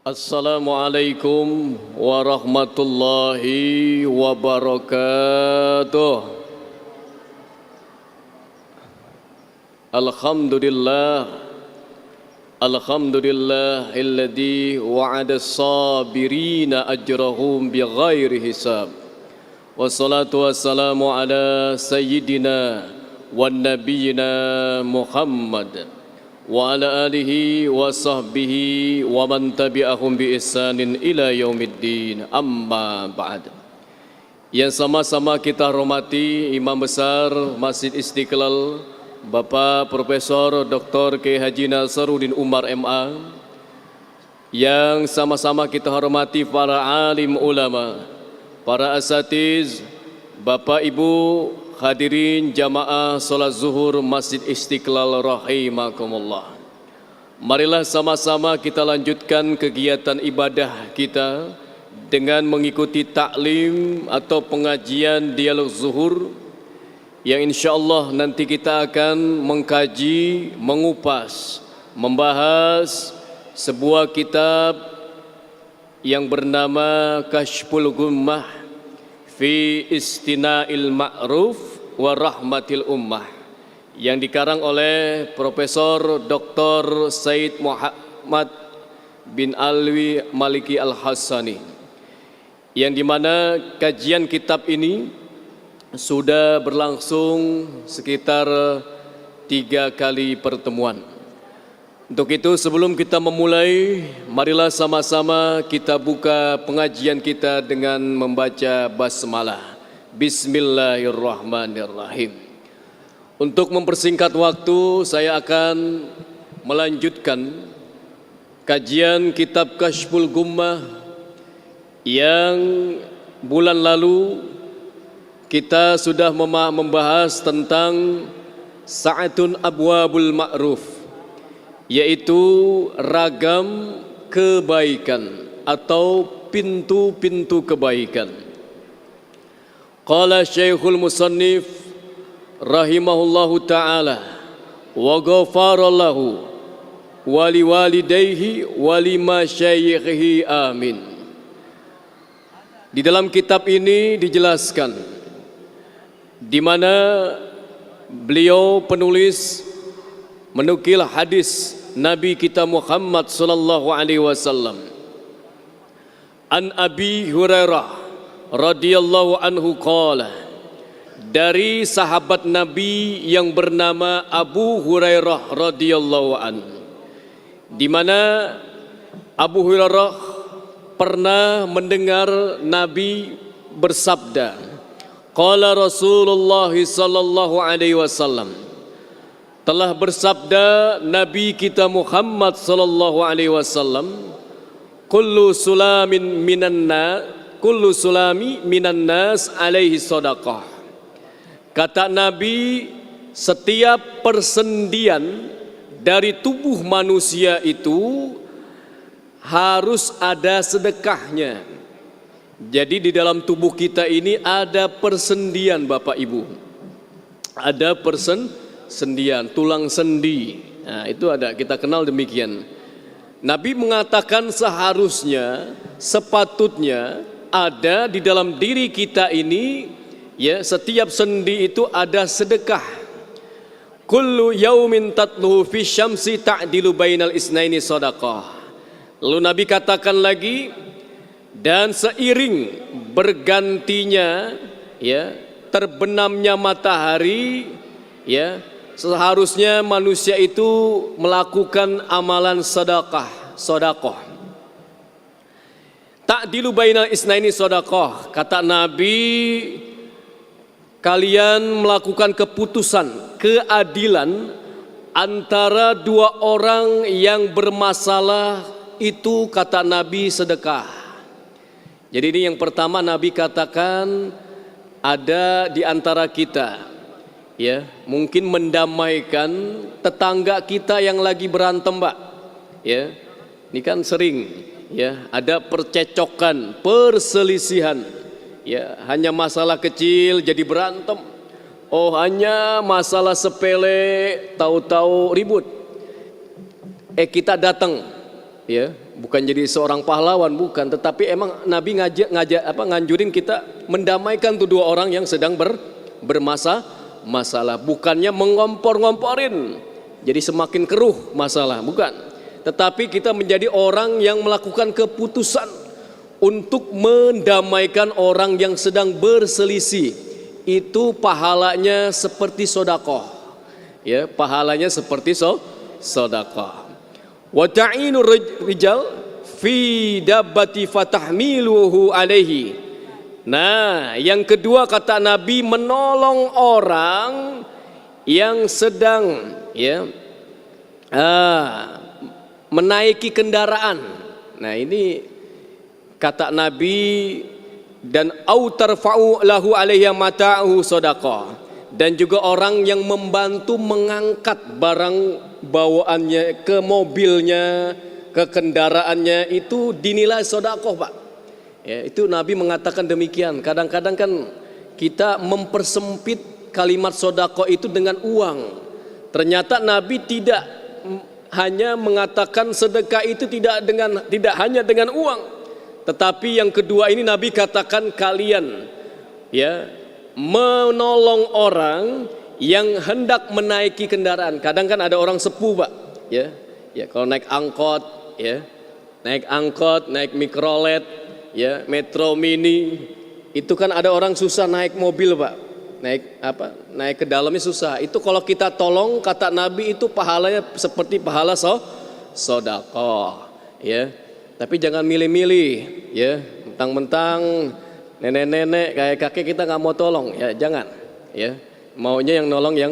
Assalamualaikum warahmatullahi wabarakatuh. Alhamdulillah, alhamdulillahilladzi wa'ada as-sabirina ajrahum bighairi hisab. Wassalatu wassalamu ala sayyidina wan nabiyyina Muhammad wa ala alihi wa sahbihi wa man tabi'ahum bi ihsanin ila yaumiddin, amma ba'd. Yang sama-sama kita hormati Imam Besar Masjid Istiqlal Bapak Profesor Dr. K. Haji Nasaruddin Umar MA, yang sama-sama kita hormati para alim ulama, para asatiz, Bapak Ibu hadirin jamaah salat zuhur Masjid Istiqlal rahimakumullah. Marilah sama-sama kita lanjutkan kegiatan ibadah kita dengan mengikuti taklim atau pengajian dialog zuhur, yang insyaallah nanti kita akan mengkaji, mengupas, membahas sebuah kitab yang bernama Kashful Ghummah fi Istina'il Ma'ruf wa Rahmatil Ummah, yang dikarang oleh Profesor Dr. Said Muhammad bin Alwi Maliki Al-Hassani, yang dimana kajian kitab ini sudah berlangsung sekitar 3 kali pertemuan. Untuk itu sebelum kita memulai, marilah sama-sama kita buka pengajian kita dengan membaca basmalah. Bismillahirrahmanirrahim. Untuk mempersingkat waktu, saya akan melanjutkan kajian kitab Kashful Ghummah yang bulan lalu kita sudah membahas tentang Sa'atun Abwabul Ma'ruf, yaitu ragam kebaikan atau pintu-pintu kebaikan. Qala Syekhul Musannif rahimahullahu ta'ala wa ghafarallahu wa liwalidayhi wa limasyayikhihi amin. Di dalam kitab ini dijelaskan di mana beliau penulis menukil hadis Nabi kita Muhammad sallallahu alaihi wasallam. An Abi Hurairah radhiyallahu anhu qala, dari sahabat Nabi yang bernama Abu Hurairah radhiyallahu anhu, di mana Abu Hurairah pernah mendengar Nabi bersabda, qala Rasulullah sallallahu alaihi wasallam, telah bersabda Nabi kita Muhammad sallallahu alaihi wasallam, kullu sulami minan nas alaihi sadaqah. Kata Nabi, setiap persendian dari tubuh manusia itu harus ada sedekahnya. Jadi di dalam tubuh kita ini ada persendian, Bapak Ibu. Ada sendian, tulang sendi. Nah, itu ada, kita kenal demikian. Nabi mengatakan seharusnya, sepatutnya ada di dalam diri kita ini, ya, setiap sendi itu ada sedekah. Kullu yaumin tatluhu fi syamsi ta'dilu bainal isnaini sadaqah. Lalu Nabi katakan lagi, dan seiring bergantinya, ya, terbenamnya matahari, ya, seharusnya manusia itu melakukan amalan sedekah. Ta'dilu bainal isnaini sedekah. Kata Nabi, kalian melakukan keputusan, keadilan antara dua orang yang bermasalah, itu kata Nabi sedekah. Jadi ini yang pertama Nabi katakan, ada di antara kita, ya, mungkin mendamaikan tetangga kita yang lagi berantem, Pak. Ya, ini kan sering, ya, ada percecokan, perselisihan. Ya, hanya masalah kecil jadi berantem. Oh, hanya masalah sepele tahu-tahu ribut. Kita datang, ya, bukan jadi seorang pahlawan, bukan, tetapi emang Nabi nganjurin kita mendamaikan tuh dua orang yang sedang bermasalah, bukannya mengompor-ngomporin jadi semakin keruh masalah, bukan, tetapi kita menjadi orang yang melakukan keputusan untuk mendamaikan orang yang sedang berselisih. Itu pahalanya seperti sodakoh, ya, pahalanya seperti sodakoh. Wa ta'inu rijal fi dabbati fatahmiluhu alaihi. Nah, yang kedua kata Nabi, menolong orang yang sedang, ya, menaiki kendaraan. Nah, ini kata Nabi, dan au tarfa'u lahu alaihi mata'u sadaqah. Dan juga orang yang membantu mengangkat barang bawaannya ke mobilnya, ke kendaraannya, itu dinilai sedekah, Pak. Ya, itu Nabi mengatakan demikian. Kadang-kadang kan kita mempersempit kalimat sedekah itu dengan uang. Ternyata Nabi tidak hanya mengatakan sedekah itu tidak hanya dengan uang. Tetapi yang kedua ini Nabi katakan kalian, ya, menolong orang yang hendak menaiki kendaraan. Kadang kan ada orang sepuh, Pak, ya, ya, kalau naik angkot, ya, naik mikrolet, ya, metro mini, itu kan ada orang susah naik mobil, Pak, naik ke dalamnya susah. Itu kalau kita tolong, kata Nabi, itu pahalanya seperti pahala sedekah, ya. Tapi jangan milih-milih, ya, mentang-mentang nenek-nenek kayak kakek kita nggak mau tolong, ya jangan, ya, maunya yang nolong yang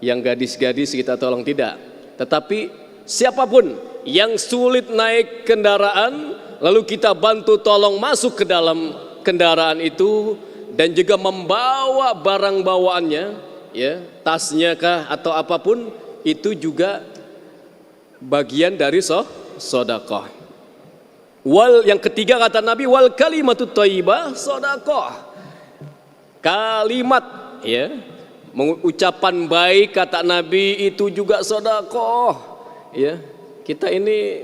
yang gadis-gadis kita tolong, tidak. Tetapi siapapun yang sulit naik kendaraan, lalu kita bantu tolong masuk ke dalam kendaraan itu dan juga membawa barang bawaannya, ya, tasnya kah atau apapun, itu juga bagian dari sedekah. Yang ketiga kata Nabi, wal kalimatut thayyibah sedekah. Kalimat, ya, ucapan baik kata Nabi itu juga sedekah, ya. Kita ini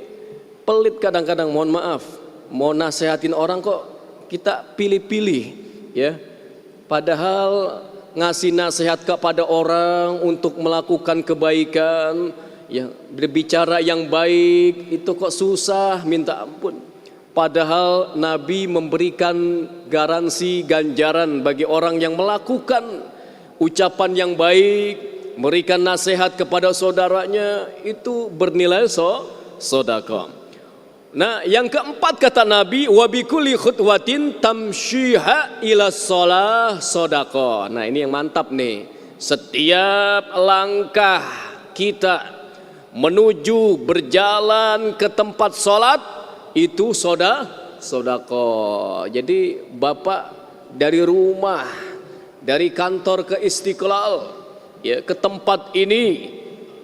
pelit kadang-kadang, mohon maaf, mau nasehatin orang kok kita pilih-pilih, ya. Padahal ngasih nasihat kepada orang untuk melakukan kebaikan, ya, berbicara yang baik itu kok susah, minta ampun. Padahal Nabi memberikan garansi ganjaran bagi orang yang melakukan ucapan yang baik, memberikan nasihat kepada saudaranya, itu bernilai sedekah. Nah, yang keempat kata Nabi, wa bikulli khutwatin tamshiha ila shalah sedekah. Nah, ini yang mantap nih. Setiap langkah kita menuju berjalan ke tempat sholat itu sedekah. Jadi Bapak dari rumah, dari kantor ke Istiqlal, ya, ke tempat ini,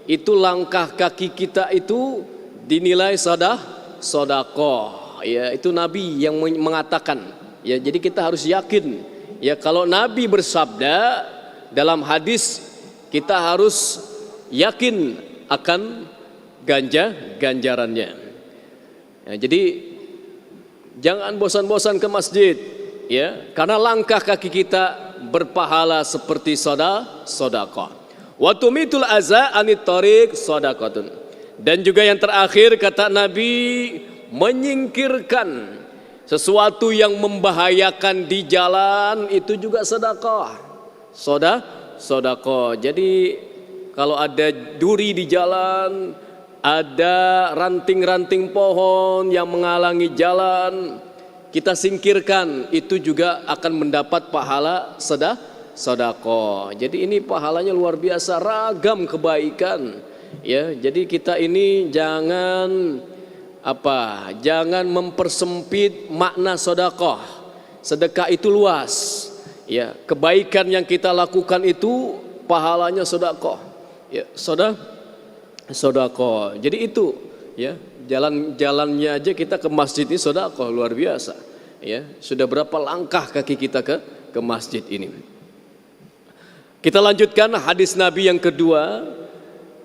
itu langkah kaki kita itu dinilai sedekah. Ya, itu Nabi yang mengatakan. Ya, jadi kita harus yakin. Ya, kalau Nabi bersabda dalam hadis, kita harus yakin akan ganjarannya. Ya, jadi jangan bosan-bosan ke masjid, ya, karena langkah kaki kita berpahala seperti sedekah. Wa tumitul aza anit thariq sedekatun. Dan juga yang terakhir kata Nabi, menyingkirkan sesuatu yang membahayakan di jalan itu juga sedekah. Sedekah. Jadi kalau ada duri di jalan, ada ranting-ranting pohon yang menghalangi jalan, kita singkirkan, itu juga akan mendapat pahala sedekah. Jadi ini pahalanya luar biasa, ragam kebaikan, ya. Jadi kita ini jangan mempersempit makna sedekah. Sedekah itu luas, ya. Kebaikan yang kita lakukan itu pahalanya sedekah, ya, sedekah. Jadi itu, ya, jalan-jalannya aja kita ke masjid ini sedekah, luar biasa, ya. Sudah berapa langkah kaki kita ke masjid ini. Kita lanjutkan hadis Nabi yang kedua.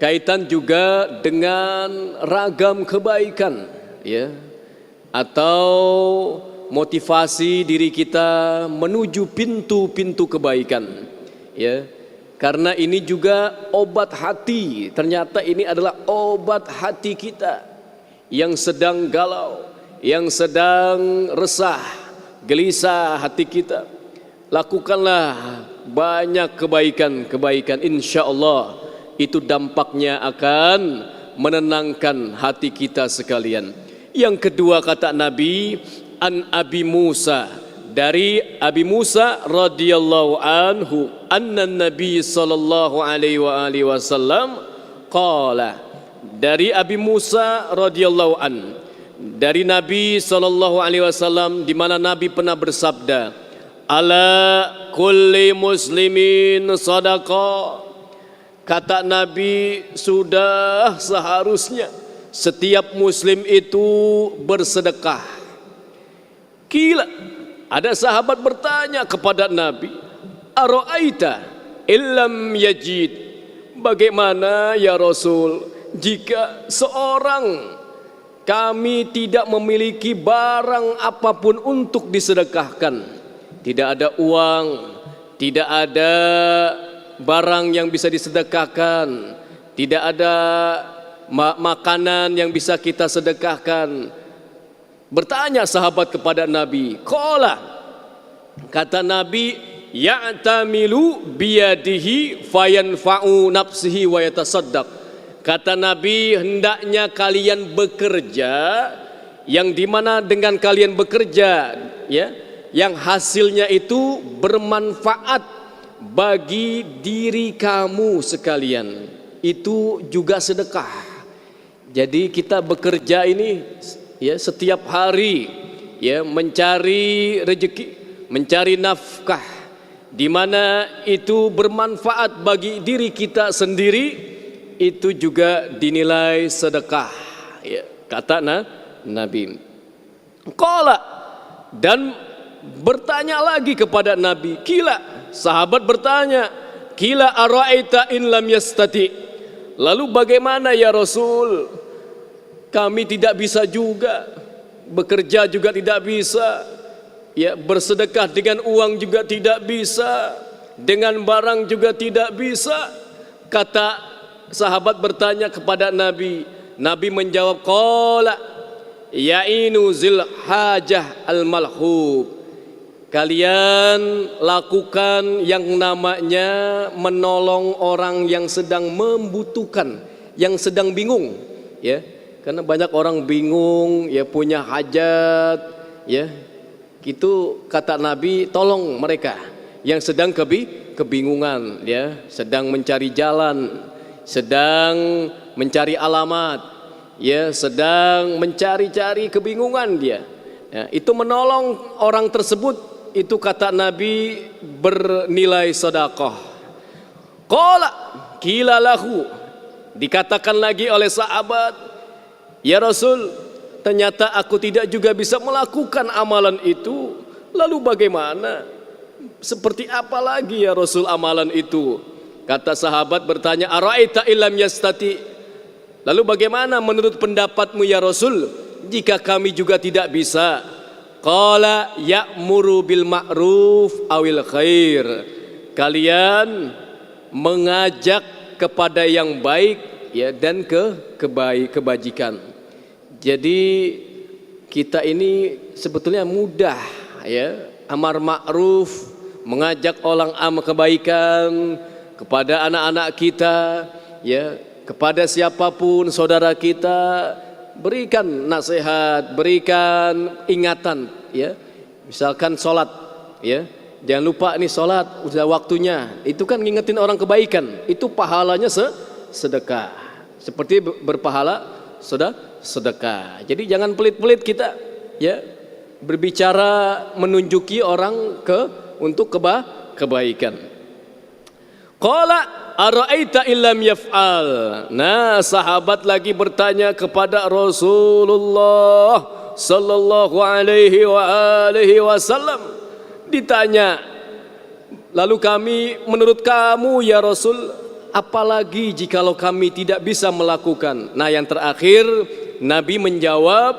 kaitan juga dengan ragam kebaikan, ya, atau motivasi diri kita menuju pintu-pintu kebaikan, ya. Karena ini juga obat hati. Ternyata ini adalah obat hati kita yang sedang galau, yang sedang resah, gelisah hati kita. Lakukanlah banyak kebaikan-kebaikan, insya Allah itu dampaknya akan menenangkan hati kita sekalian. Yang kedua kata Nabi, an Abi Musa, dari Abi Musa radhiyallahu anhu, anna Nabi sallallahu alaihi wasallam qala, dari Abi Musa radhiyallahu an, dari Nabi sallallahu alaihi wasallam, di mana Nabi pernah bersabda, ala kulli muslimin sadaqah. Kata Nabi, sudah seharusnya setiap muslim itu bersedekah. Kila, ada sahabat bertanya kepada Nabi, ara'aita illam yajid, bagaimana ya Rasul jika seorang kami tidak memiliki barang apapun untuk disedekahkan, tidak ada uang, tidak ada barang yang bisa disedekahkan, tidak ada makanan yang bisa kita sedekahkan. Bertanya sahabat kepada Nabi, qala, kata Nabi, ya'tamilu biyadihi fayanfa'u nafsihi wa yatasaddaq. Kata Nabi, hendaknya kalian bekerja, yang dimana dengan kalian bekerja, ya, yang hasilnya itu bermanfaat bagi diri kamu sekalian, itu juga sedekah. Jadi kita bekerja ini, ya, setiap hari, ya, mencari rezeki, mencari nafkah, di mana itu bermanfaat bagi diri kita sendiri, itu juga dinilai sedekah, ya, kata Nabi. Qala, dan bertanya lagi kepada Nabi, kila, sahabat bertanya, kila ara'aita in lam yastati, lalu bagaimana ya Rasul, kami tidak bisa juga, bekerja juga tidak bisa, ya, bersedekah dengan uang juga tidak bisa, dengan barang juga tidak bisa. Kata sahabat bertanya kepada Nabi, Nabi menjawab, qala ya'inu zil hajah al malhub, kalian lakukan yang namanya menolong orang yang sedang membutuhkan, yang sedang bingung, ya. Karena banyak orang bingung, ya, punya hajat, ya. Itu kata Nabi, tolong mereka yang sedang kebingungan, ya, sedang mencari jalan, sedang mencari alamat, ya, sedang mencari-cari kebingungan dia. Ya, itu menolong orang tersebut, itu kata Nabi bernilai sedekah. Qala qila lahu, dikatakan lagi oleh sahabat, ya Rasul, ternyata aku tidak juga bisa melakukan amalan itu. Lalu bagaimana? Seperti apa lagi ya Rasul amalan itu? Kata sahabat bertanya, ara'aita illam yastati, lalu bagaimana menurut pendapatmu ya Rasul jika kami juga tidak bisa? Qala ya'muru bil ma'ruf awil khair, kalian mengajak kepada yang baik, ya, dan kebajikan. Jadi kita ini sebetulnya mudah, ya, amar ma'ruf, mengajak orang kebaikan kepada anak-anak kita, ya, kepada siapapun saudara kita, berikan nasihat, berikan ingatan, ya. Misalkan sholat, ya, jangan lupa nih sholat, udah waktunya. Itu kan ngingetin orang kebaikan, itu pahalanya sedekah, seperti berpahala sedekah. Jadi jangan pelit-pelit kita, ya, berbicara menunjuki orang untuk kebaikan. Qala ara'aita illam yaf'al. Nah, sahabat lagi bertanya kepada Rasulullah sallallahu alaihi wasallam. Ditanya, lalu kami, menurut kamu ya Rasul, apalagi jikalau kami tidak bisa melakukan. Nah, yang terakhir Nabi menjawab,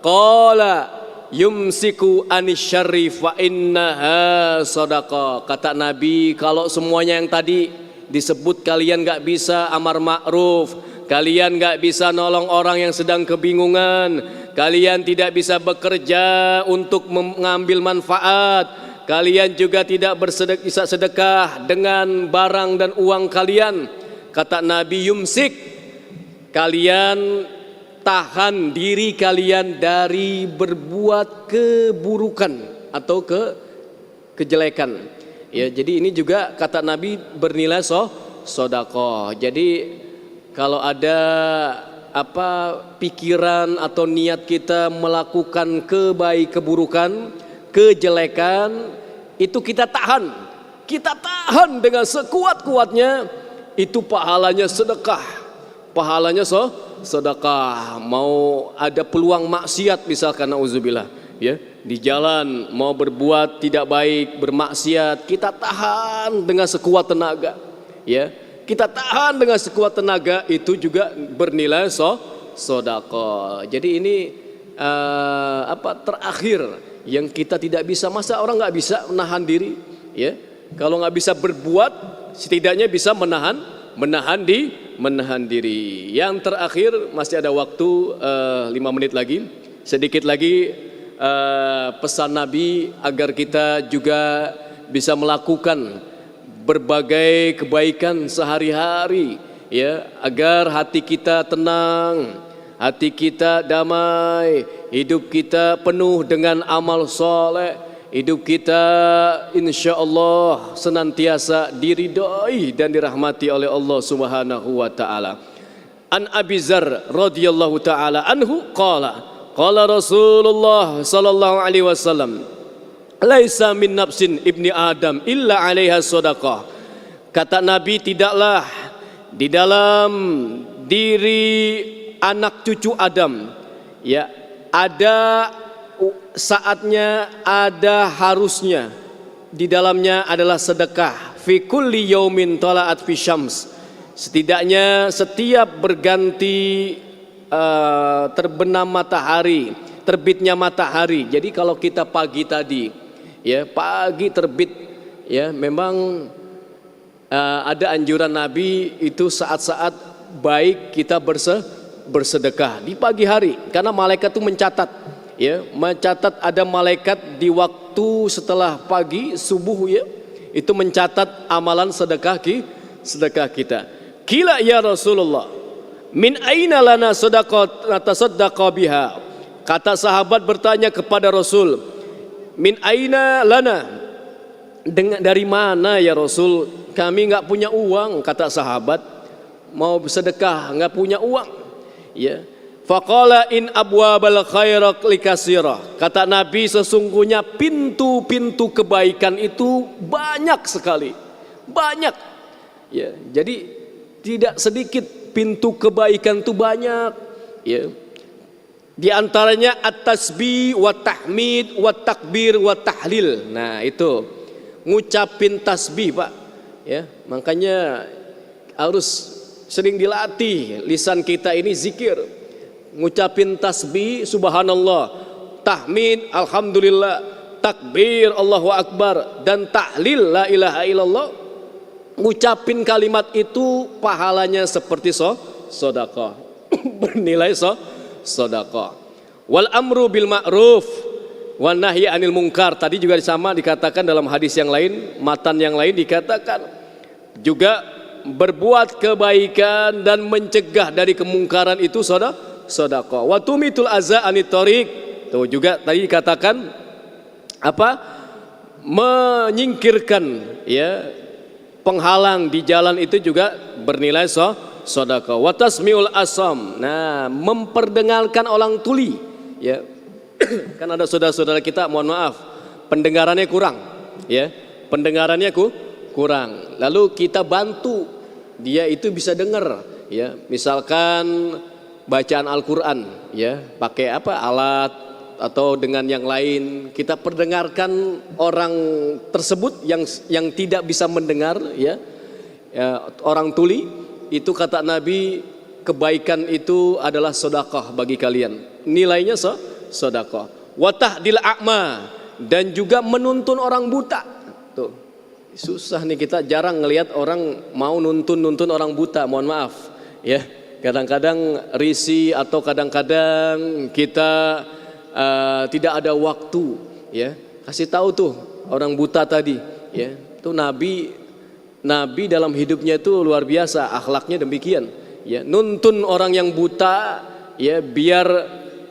qala yumsiku anisyarri fa innaha sadaqah. Kata Nabi, kalau semuanya yang tadi disebut kalian gak bisa amar ma'ruf, kalian gak bisa nolong orang yang sedang kebingungan, kalian tidak bisa bekerja untuk mengambil manfaat, kalian juga tidak bisa sedekah dengan barang dan uang kalian. Kata Nabi, yumsik, kalian tahan diri kalian dari berbuat keburukan atau kejelekan. Ya, jadi ini juga kata Nabi bernilai sedekah. Jadi kalau ada pikiran atau niat kita melakukan keburukan, kejelekan, itu kita tahan dengan sekuat-kuatnya, itu pahalanya sedekah, pahalanya sedekah. Mau ada peluang maksiat misalkan, nauzubillah, ya, di jalan mau berbuat tidak baik, bermaksiat, kita tahan dengan sekuat tenaga, ya, kita tahan dengan sekuat tenaga, itu juga bernilai sedekah. Jadi ini terakhir yang kita tidak bisa. Masa orang nggak bisa menahan diri, ya? Kalau nggak bisa berbuat, setidaknya bisa menahan diri. Yang terakhir, masih ada waktu 5 menit lagi, sedikit lagi. Pesan Nabi agar kita juga bisa melakukan berbagai kebaikan sehari-hari, ya, agar hati kita tenang, hati kita damai, hidup kita penuh dengan amal soleh, hidup kita insya Allah senantiasa diridhoi dan dirahmati oleh Allah Subhanahu wa taala. An Abi Dzar radhiyallahu taala anhu qala Rasulullah sallallahu alaihi wasallam, laisa min nafsin ibni Adam illa 'alaiha shadaqah. Kata Nabi, tidaklah di dalam diri anak cucu Adam, ya, ada saatnya, ada harusnya, di dalamnya adalah sedekah. Fi kulli yaumin tala'at fi syams. Setidaknya setiap berganti terbenam matahari, terbitnya matahari. Jadi kalau kita pagi tadi, ya, pagi terbit, ya, memang ada anjuran Nabi itu saat-saat baik kita bersedekah di pagi hari, karena malaikat itu mencatat, ya, ada malaikat di waktu setelah pagi subuh, ya, itu mencatat amalan sedekah kita. Qila ya Rasulullah, min aina lana sadaqat natasaddaqa biha. Kata sahabat bertanya kepada Rasul, min aina lana, dari mana ya Rasul, kami enggak punya uang. Kata sahabat, mau sedekah enggak punya uang, ya. Faqala in abwabal khairat likasira. Kata Nabi, sesungguhnya pintu-pintu kebaikan itu banyak sekali, banyak, ya. Jadi tidak sedikit pintu kebaikan itu, banyak, ya. Di antaranya at-tasbih wa tahmid wa takbir wa tahlil. Nah, itu ngucapin tasbih, Pak, ya. Makanya harus sering dilatih lisan kita ini zikir. Ngucapin tasbih subhanallah, tahmid alhamdulillah, takbir Allahu akbar, dan tahlil la ilaha illallah. Ngucapin kalimat itu pahalanya seperti sedekah, bernilai sedekah. Wal amru bil ma'ruf wan nahyi anil munkar. Tadi juga sama dikatakan dalam hadis yang lain, matan yang lain dikatakan juga berbuat kebaikan dan mencegah dari kemungkaran itu sedekah. Wa tumitul aza anit thariq. Tuh juga tadi dikatakan menyingkirkan, ya, penghalang di jalan itu juga bernilai sedekah. Wa tasmiul asam. Nah, memperdengarkan orang tuli, ya. Kan ada saudara-saudara kita, mohon maaf, pendengarannya kurang, ya. Pendengarannya kurang. Lalu kita bantu dia itu bisa dengar, ya. Misalkan bacaan Al-Qur'an, ya, pakai alat atau dengan yang lain, kita perdengarkan orang tersebut yang tidak bisa mendengar, ya. ya, orang tuli, itu kata Nabi kebaikan itu adalah sedekah bagi kalian. Nilainya sedekah. Wa tahdil a'ma, dan juga menuntun orang buta. Tuh. Susah nih, kita jarang ngelihat orang mau nuntun orang buta, mohon maaf. Ya, kadang-kadang risih atau kadang-kadang kita tidak ada waktu, ya. Kasih tahu tuh orang buta tadi, ya. Tuh Nabi dalam hidupnya itu luar biasa, akhlaknya demikian, ya. Nuntun orang yang buta, ya, biar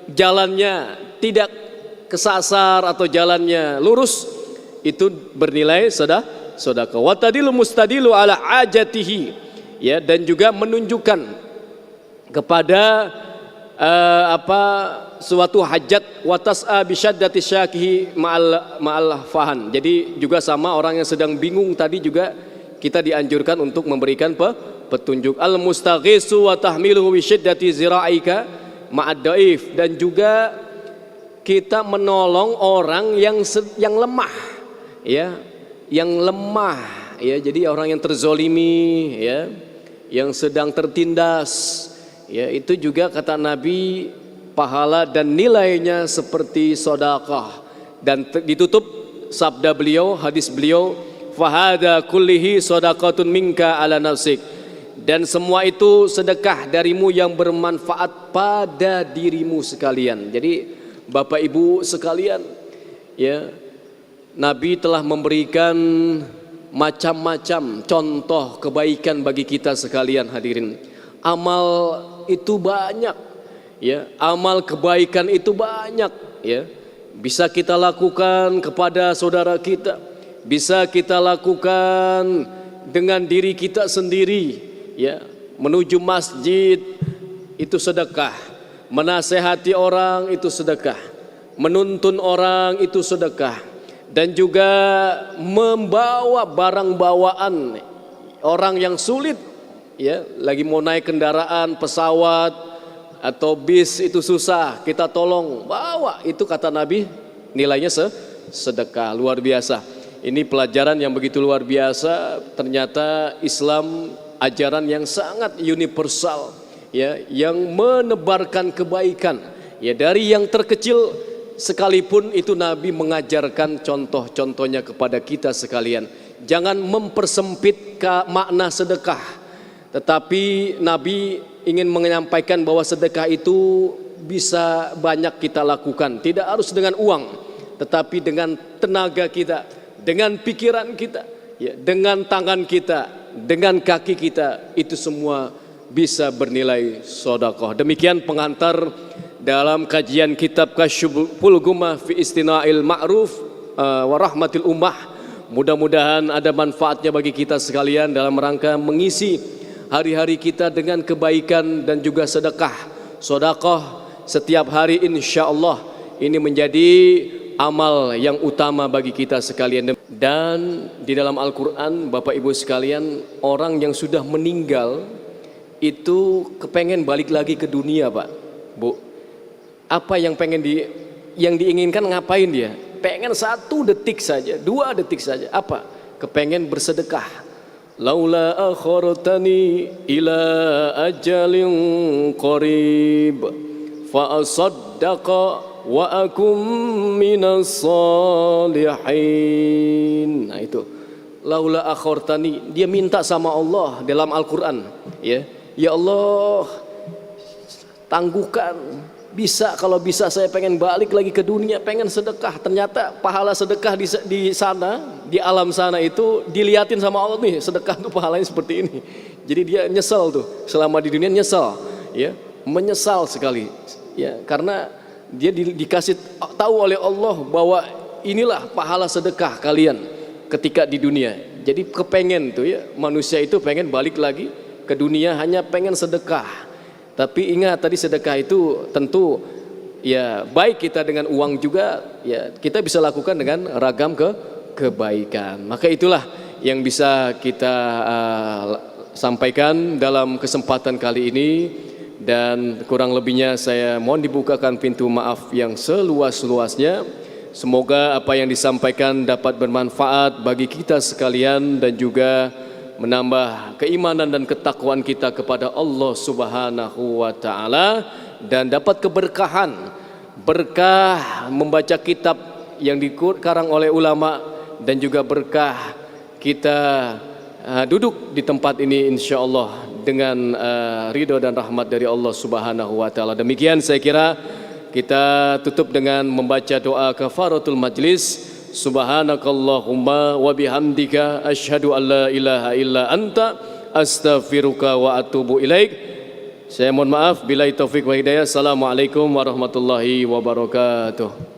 jalannya tidak kesasar atau jalannya lurus, itu bernilai sedekah. Wa tadilu mustadilu ala ajatihi, ya, dan juga menunjukkan kepada suatu hajat, wa tas'a bi syaddati syakihi ma'al fahan. Jadi juga sama orang yang sedang bingung tadi juga kita dianjurkan untuk memberikan petunjuk. Al mustaghisu wa tahmiluhu bi syiddati zira'ika ma'ad daif, dan juga kita menolong orang yang lemah, ya, yang lemah, ya. Jadi orang yang terzolimi, ya, yang sedang tertindas, ya, itu juga kata Nabi pahala dan nilainya seperti sedekah. Dan ditutup sabda beliau, hadis beliau, fahada kullihi sadaqatun minka ala nafsik, dan semua itu sedekah darimu yang bermanfaat pada dirimu sekalian. Jadi Bapak Ibu sekalian, ya, Nabi telah memberikan macam-macam contoh kebaikan bagi kita sekalian hadirin. Amal itu banyak, ya, amal kebaikan itu banyak, ya. Bisa kita lakukan kepada saudara kita, bisa kita lakukan dengan diri kita sendiri, ya. Menuju masjid itu sedekah, menasehati orang itu sedekah, menuntun orang itu sedekah, dan juga membawa barang bawaan orang yang sulit, ya, lagi mau naik kendaraan, pesawat atau bis itu susah, kita tolong bawa, itu kata Nabi nilainya sedekah. Luar biasa. Ini pelajaran yang begitu luar biasa. Ternyata Islam ajaran yang sangat universal, ya, yang menebarkan kebaikan, ya, dari yang terkecil sekalipun itu Nabi mengajarkan contoh-contohnya kepada kita sekalian. Jangan mempersempit makna sedekah, tetapi Nabi ingin menyampaikan bahwa sedekah itu bisa banyak kita lakukan, tidak harus dengan uang, tetapi dengan tenaga kita, dengan pikiran kita, ya, dengan tangan kita, dengan kaki kita, itu semua bisa bernilai sedekah. Demikian pengantar dalam kajian kitab Kasyful Ghummah fi Istina'il Ma'ruf wa Rahmatil Ummah. Mudah-mudahan ada manfaatnya bagi kita sekalian dalam rangka mengisi hari-hari kita dengan kebaikan dan juga sedekah. Sedekah setiap hari insyaallah ini menjadi amal yang utama bagi kita sekalian. Dan di dalam Al-Quran, Bapak Ibu sekalian, orang yang sudah meninggal itu kepengen balik lagi ke dunia, Pak, Bu. Apa yang yang diinginkan, ngapain dia? Pengen 1 detik saja, 2 detik saja. Apa? Kepengen bersedekah. Laula akhartani ila ajalin qarib fa asaddaqa wa akum minas salihin. Nah itu, laula akhartani, dia minta sama Allah dalam Al-Quran, ya, ya Allah, tangguhkan, bisa, kalau bisa saya pengen balik lagi ke dunia, pengen sedekah. Ternyata pahala sedekah di sana, di alam sana itu diliatin sama Allah nih, sedekah tuh pahalanya seperti ini. Jadi dia nyesal tuh, selama di dunia nyesal, ya, menyesal sekali, ya, karena dia dikasih tahu oleh Allah bahwa inilah pahala sedekah kalian ketika di dunia. Jadi kepengen tuh, ya, manusia itu pengen balik lagi ke dunia hanya pengen sedekah. Tapi ingat tadi sedekah itu tentu, ya, baik kita dengan uang juga, ya, kita bisa lakukan dengan ragam kebaikan. Maka itulah yang bisa kita sampaikan dalam kesempatan kali ini, dan kurang lebihnya saya mohon dibukakan pintu maaf yang seluas-luasnya. Semoga apa yang disampaikan dapat bermanfaat bagi kita sekalian dan juga menambah keimanan dan ketakwaan kita kepada Allah Subhanahu wa taala, dan dapat keberkahan, berkah membaca kitab yang dikarang oleh ulama, dan juga berkah kita duduk di tempat ini insyaallah dengan ridho dan rahmat dari Allah Subhanahu wa taala. Demikian saya kira kita tutup dengan membaca doa kafaratul majlis. Subhanakallahumma wa bihamdika asyhadu an la ilaha illa anta astaghfiruka wa atubu ilaik. Saya mohon maaf, billahi taufik wa hidayah. Assalamualaikum warahmatullahi wabarakatuh.